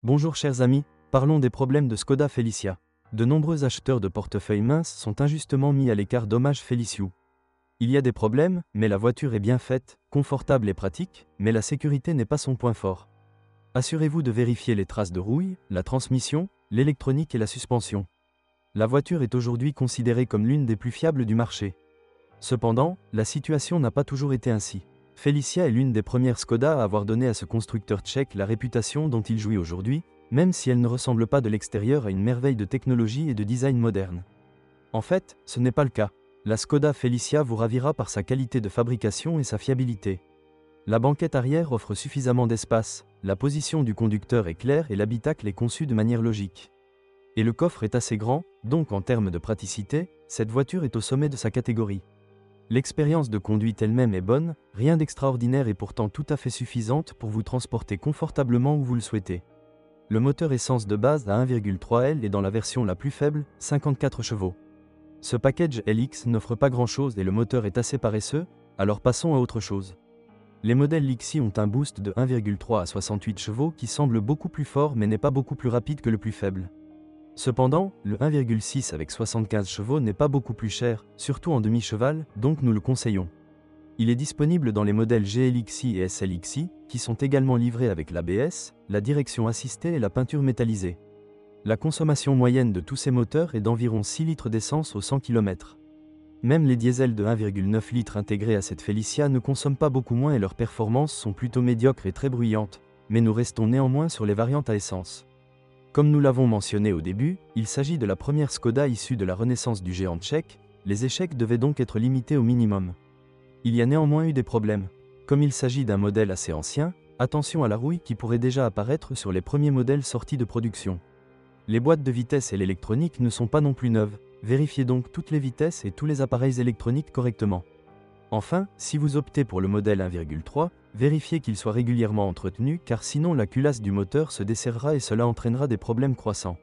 Bonjour chers amis, parlons des problèmes de Skoda Felicia. De nombreux acheteurs de portefeuilles minces sont injustement mis à l'écart d'Hommage Feliciou. Il y a des problèmes, mais la voiture est bien faite, confortable et pratique, mais la sécurité n'est pas son point fort. Assurez-vous de vérifier les traces de rouille, la transmission, l'électronique et la suspension. La voiture est aujourd'hui considérée comme l'une des plus fiables du marché. Cependant, la situation n'a pas toujours été ainsi. Felicia est l'une des premières Skoda à avoir donné à ce constructeur tchèque la réputation dont il jouit aujourd'hui, même si elle ne ressemble pas de l'extérieur à une merveille de technologie et de design moderne. En fait, ce n'est pas le cas. La Skoda Felicia vous ravira par sa qualité de fabrication et sa fiabilité. La banquette arrière offre suffisamment d'espace, la position du conducteur est claire et l'habitacle est conçu de manière logique. Et le coffre est assez grand, donc en termes de praticité, cette voiture est au sommet de sa catégorie. L'expérience de conduite elle-même est bonne, rien d'extraordinaire et pourtant tout à fait suffisante pour vous transporter confortablement où vous le souhaitez. Le moteur essence de base à 1,3 L est dans la version la plus faible, 54 chevaux. Ce package LX n'offre pas grand-chose et le moteur est assez paresseux, alors passons à autre chose. Les modèles Lixi ont un boost de 1,3 à 68 chevaux qui semble beaucoup plus fort mais n'est pas beaucoup plus rapide que le plus faible. Cependant, le 1,6 avec 75 chevaux n'est pas beaucoup plus cher, surtout en demi-cheval, donc nous le conseillons. Il est disponible dans les modèles GLXi et SLXi, qui sont également livrés avec l'ABS, la direction assistée et la peinture métallisée. La consommation moyenne de tous ces moteurs est d'environ 6 litres d'essence au 100 km. Même les diesels de 1,9 litres intégrés à cette Felicia ne consomment pas beaucoup moins et leurs performances sont plutôt médiocres et très bruyantes, mais nous restons néanmoins sur les variantes à essence. Comme nous l'avons mentionné au début, il s'agit de la première Skoda issue de la renaissance du géant tchèque, les échecs devaient donc être limités au minimum. Il y a néanmoins eu des problèmes. Comme il s'agit d'un modèle assez ancien, attention à la rouille qui pourrait déjà apparaître sur les premiers modèles sortis de production. Les boîtes de vitesse et l'électronique ne sont pas non plus neuves, vérifiez donc toutes les vitesses et tous les appareils électroniques correctement. Enfin, si vous optez pour le modèle 1,3, vérifiez qu'il soit régulièrement entretenu car sinon la culasse du moteur se desserrera et cela entraînera des problèmes croissants.